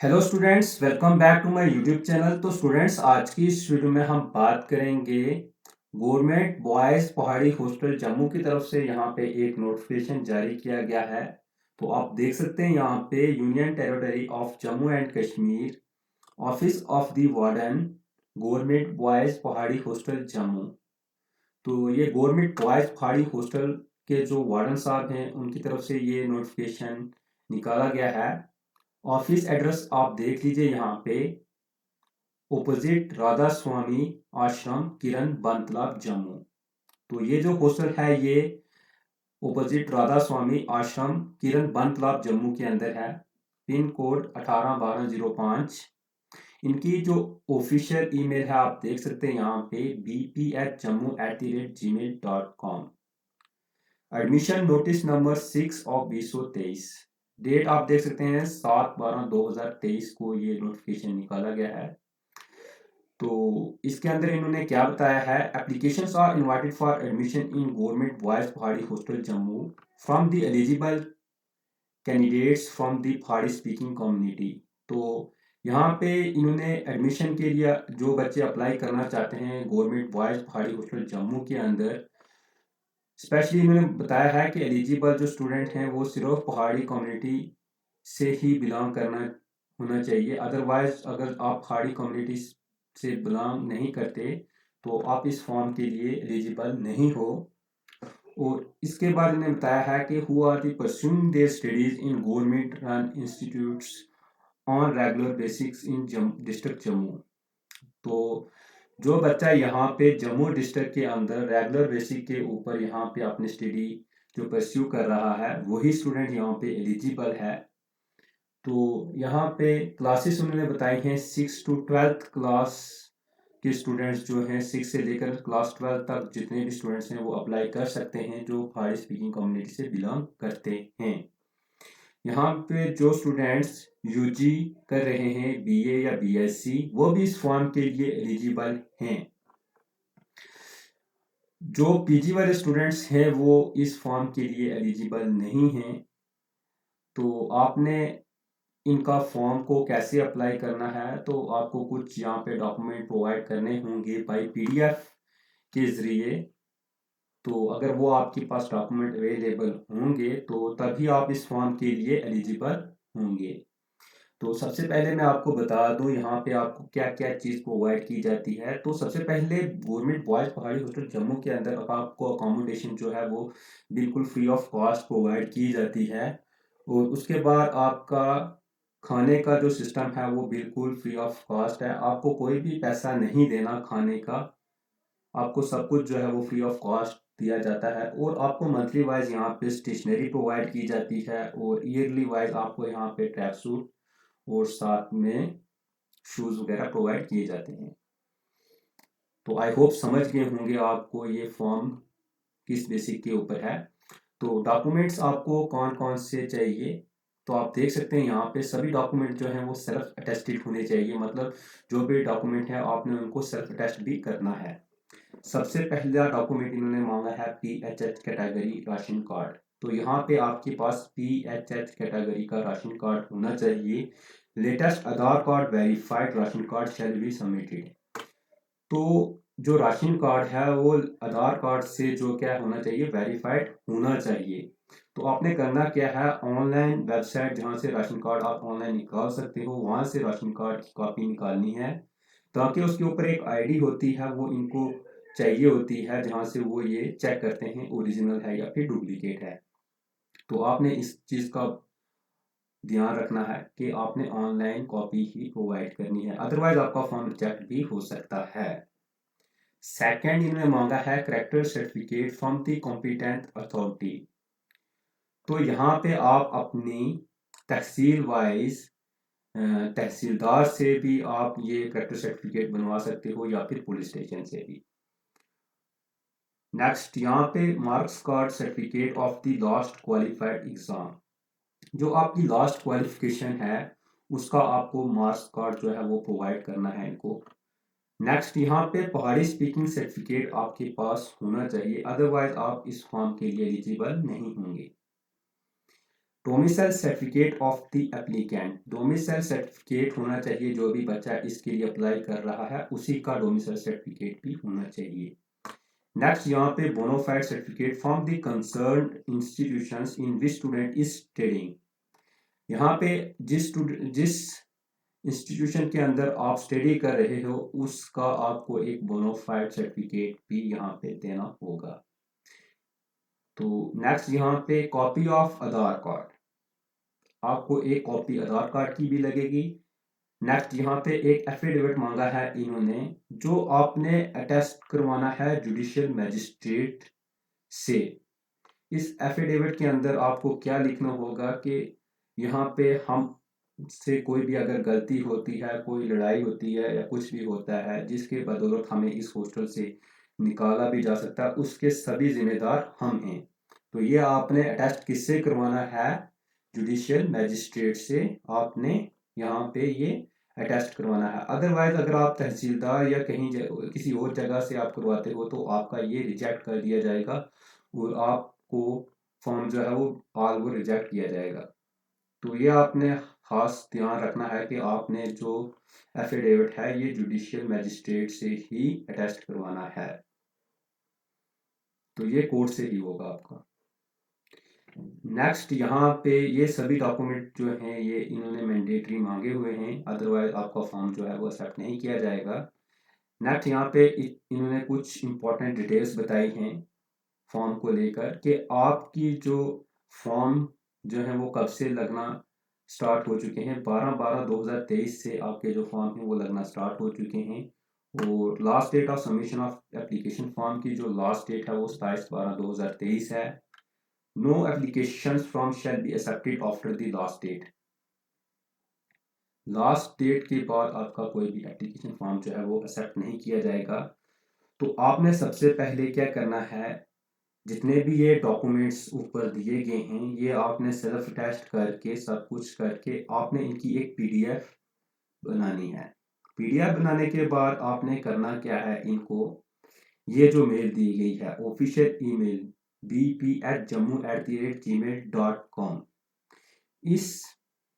Hello students, welcome back to my YouTube channel. तो students, आज की इस वीडियो में हम बात करेंगे government boys Pahari hostel Jammu की तरफ से यहाँ पे एक नोटिफिकेशन जारी किया गया है। तो आप देख सकते हैं यहाँ पे union territory of Jammu and Kashmir, office of the warden, government boys Pahari hostel Jammu. तो ये गवर्नमेंट बॉयज़ पहाड़ी हॉस्टल के जो वार्डन साहब हैं उनकी तरफ से ये नोटिफिकेशन निकाला गया है। ऑफिस एड्रेस आप देख लीजिए यहाँ पे, ओपोजिट राधा स्वामी आश्रम, किरण बन तालाब, जम्मू। तो ये जो हॉस्टल है ये ओपोजिट राधा स्वामी आश्रम, किरण बन तालाब, जम्मू के अंदर है। Pin code 181205। इनकी जो ऑफिशियल ईमेल है आप देख सकते हैं यहाँ पे bp@jammu@gmail.com। Admission notice number 6/2023। Date आप देख सकते हैं 7/12/2023 को ये नोटिफिकेशन निकाला गया है। तो इसके अंदर इन्होंने क्या बताया है, applications are invited for admission in government boys Pahari hostel Jammu from the eligible candidates from the Pahari speaking community. तो यहाँ पे इन्होंने एडमिशन के लिए जो बच्चे अप्लाई करना चाहते हैं government boys Pahari hostel Jammu के अंदर, स्पेशली इन्होंने बताया है कि एलिजिबल जो स्टूडेंट हैं वो सिर्फ पहाड़ी कम्युनिटी से ही बिलोंग करना होना चाहिए। अदरवाइज अगर आप पहाड़ी कम्युनिटी से बिलोंग नहीं करते तो आप इस फॉर्म के लिए एलिजिबल नहीं हो। और इसके बाद इन्होंने बताया है कि who are the pursuing their studies in government run institutes on regular basics in district Jammu. तो जो बच्चा यहाँ पे जम्मू डिस्ट्रिक्ट के अंदर रेगुलर बेसिक के ऊपर यहाँ पे अपनी स्टडी जो परस्यू कर रहा है वही स्टूडेंट यहाँ पे एलिजिबल है। तो यहाँ पे क्लासेस उन्होंने बताई हैं 6 to 12th क्लास के स्टूडेंट्स जो हैं, 6 से लेकर क्लास 12 तक जितने भी स्टूडेंट्स हैं वो अप्लाई कर सकते हैं जो पहाड़ी स्पीकिंग कम्युनिटी से बिलोंग करते हैं। यहाँ पे जो स्टूडेंट्स यूजी कर रहे हैं, बीए या बीएससी, वो भी इस फॉर्म के लिए एलिजिबल हैं। जो पीजी वाले स्टूडेंट्स हैं वो इस फॉर्म के लिए एलिजिबल नहीं हैं। तो आपने इनका फॉर्म को कैसे अप्लाई करना है, तो आपको कुछ यहाँ पे डॉक्यूमेंट प्रोवाइड करने होंगे बाय पीडीएफ के ज़रिए। तो अगर वो आपके पास डॉक्यूमेंट अवेलेबल होंगे तो तभी आप इस फॉर्म के लिए एलिजिबल होंगे। तो सबसे पहले मैं आपको बता दूं यहाँ पे आपको क्या क्या चीज़ प्रोवाइड की जाती है। तो सबसे पहले government boys Pahari hostel Jammu के अंदर अब आपको अकोमोडेशन जो है वो बिल्कुल फ्री ऑफ कॉस्ट प्रोवाइड की जाती है। और उसके बाद आपका खाने का जो सिस्टम है वो बिल्कुल फ्री ऑफ कॉस्ट है। आपको कोई भी पैसा नहीं देना खाने का, आपको सब कुछ जो है वो फ्री ऑफ कॉस्ट दिया जाता है। और आपको मंथली वाइज यहाँ पे स्टेशनरी प्रोवाइड की जाती है और ईयरली वाइज आपको यहाँ पे ट्रैक सूट और साथ में शूज वगैरह प्रोवाइड किए जाते हैं। तो आई होप समझ गए होंगे आपको ये फॉर्म किस बेसिक के ऊपर है। तो डॉक्यूमेंट्स आपको कौन कौन से चाहिए, तो आप देख सकते हैं यहाँ पे सभी डॉक्यूमेंट जो हैं वो सेल्फ अटेस्टेड होने चाहिए। मतलब जो भी डॉक्यूमेंट है आपने उनको सेल्फ अटेस्ट भी करना है। सबसे पहला डॉक्यूमेंट इन्होंने मांगा है PHH कैटेगरी राशन कार्ड। तो यहाँ पे आपके पास PHH कैटेगरी का राशन कार्ड होना चाहिए। Latest Aadhaar card verified ration card shall be submitted. तो जो राशन कार्ड है वो आधार कार्ड से जो क्या होना चाहिए, वेरीफाइड होना चाहिए। तो आपने करना क्या है, ऑनलाइन वेबसाइट जहाँ से राशन कार्ड आप ऑनलाइन निकाल सकते हो वहाँ से राशन कार्ड की कॉपी निकालनी है, ताकि उसके ऊपर एक आईडी होती है वो इनको चाहिए होती है, जहाँ से वो ये चेक करते हैं ओरिजिनल है या फिर डुप्लीकेट है। तो आपने इस चीज़ का ध्यान रखना है कि आपने ऑनलाइन कॉपी ही प्रोवाइड करनी है, अदरवाइज आपका फॉर्म रिजेक्ट भी हो सकता है। सेकेंड इन्होंने मांगा है character certificate from the competent authority. तो यहाँ पे आप अपनी तहसील वाइज तहसीलदार से भी आप ये करेक्टर सर्टिफिकेट बनवा सकते हो या फिर पुलिस स्टेशन से भी। नेक्स्ट यहाँ पे marks card certificate of the last qualified exam. जो आपकी लास्ट क्वालिफिकेशन है उसका आपको मार्क्स कार्ड जो है वो प्रोवाइड करना है इनको। नेक्स्ट यहाँ पे पहाड़ी स्पीकिंग सर्टिफिकेट आपके पास होना चाहिए, अदरवाइज आप इस फॉर्म के लिए एलिजिबल नहीं होंगे। Domicile certificate of the applicant, domicile certificate होना चाहिए, जो भी बच्चा इसके लिए अप्लाई कर रहा है उसी का डोमिसाइल सर्टिफिकेट भी होना चाहिए। नेक्स्ट यहाँ पे bonafide certificate from the concerned institutions in which student is studying. यहाँ पे जिस इंस्टीट्यूशन के अंदर आप स्टडी कर रहे हो उसका आपको एक बोनाफाइड सर्टिफिकेट भी यहाँ पे देना होगा। तो नेक्स्ट यहाँ पे कॉपी ऑफ आधार कार्ड, आपको एक कॉपी आधार कार्ड की भी लगेगी। नेक्स्ट यहाँ पे एक एफिडेविट मांगा है इन्होंने, जो आपने अटेस्ट करवाना है जुडिशियल मैजिस्ट्रेट से। इस एफिडेविट के अंदर आपको क्या लिखना होगा कि यहाँ पे हम से कोई भी अगर गलती होती है, कोई लड़ाई होती है या कुछ भी होता है जिसके बदौलत हमें इस हॉस्टल से निकाला भी जा सकता है, उसके सभी जिम्मेदार हम हैं। तो ये आपने अटेस्ट किससे करवाना है? जुडिशियल मैजिस्ट्रेट से आपने यहाँ पे ये अटेस्ट करवाना है। अदरवाइज अगर आप तहसीलदार या कहीं किसी और जगह से आप करवाते हो तो आपका ये रिजेक्ट कर दिया जाएगा और आपको फॉर्म जो है वो ऑल वो रिजेक्ट किया जाएगा। तो ये आपने खास ध्यान रखना है कि आपने जो एफिडेविट है ये जुडिशियल मैजिस्ट्रेट से ही अटेस्ट करवाना है, तो ये कोर्ट से ही होगा आपका। नेक्स्ट यहाँ पे ये सभी डॉक्यूमेंट जो हैं ये इन्होंने मैंडेटरी मांगे हुए हैं, अदरवाइज आपका फॉर्म जो है वो एक्सेप्ट नहीं किया जाएगा। नेक्स्ट यहाँ पे इन्होंने कुछ इंपॉर्टेंट डिटेल्स बताई हैं फॉर्म को लेकर कि आपकी जो फॉर्म जो है वो कब से लगना स्टार्ट हो चुके हैं। 12/12/2023 से आपके जो फॉर्म हैं वो लगना स्टार्ट हो चुके हैं और last date of submission of application form की जो लास्ट डेट है वो 27/12/2023 है। No applications from shall be accepted after the last date. Last date के बाद आपका कोई भी एप्लीकेशन फॉर्म जो है वो एक्सेप्ट नहीं किया जाएगा। तो आपने सबसे पहले क्या करना है, जितने भी ये डॉक्यूमेंट्स ऊपर दिए गए हैं ये आपने सेल्फ टेस्ट करके सब कुछ करके आपने इनकी एक पीडीएफ बनानी है। पीडीएफ बनाने के बाद आपने करना क्या है, इनको ये जो मेल दी गई है ऑफिशियल ईमेल bp@jammu@gmail.com, इस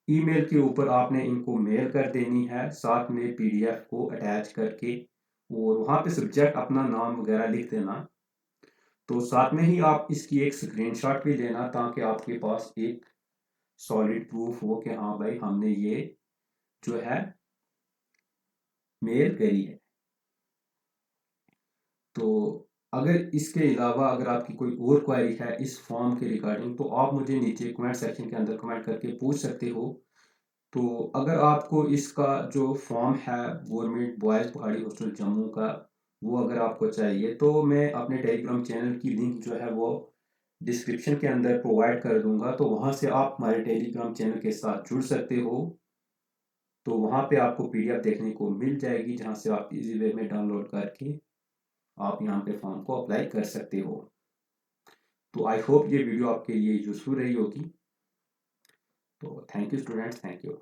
ईमेल के ऊपर आपने इनको मेल कर देनी है साथ में पीडीएफ को अटैच करके, और वहाँ पे सब्जेक्ट अपना नाम वगैरह लिख देना। तो साथ में ही आप इसकी एक स्क्रीनशॉट भी लेना ताकि आपके पास एक सॉलिड प्रूफ हो कि हाँ भाई हमने ये जो है मेल करी है। तो अगर इसके अलावा अगर आपकी कोई और क्वेरी है इस फॉर्म के रिगार्डिंग तो आप मुझे नीचे कमेंट सेक्शन के अंदर कमेंट करके पूछ सकते हो। तो अगर आपको इसका जो फॉर्म है government boys Pahari hostel Jammu का वो अगर आपको चाहिए तो मैं अपने टेलीग्राम चैनल की लिंक जो है वो डिस्क्रिप्शन के अंदर प्रोवाइड कर दूंगा, तो वहाँ से आप हमारे टेलीग्राम चैनल के साथ जुड़ सकते हो। तो वहाँ पे आपको पीडीएफ देखने को मिल जाएगी जहाँ से आप इजी वे में डाउनलोड करके आप यहाँ पे फॉर्म को अप्लाई कर सकते हो। तो आई होप ये वीडियो आपके लिए यूजफुल रही होगी। तो thank you students, thank you.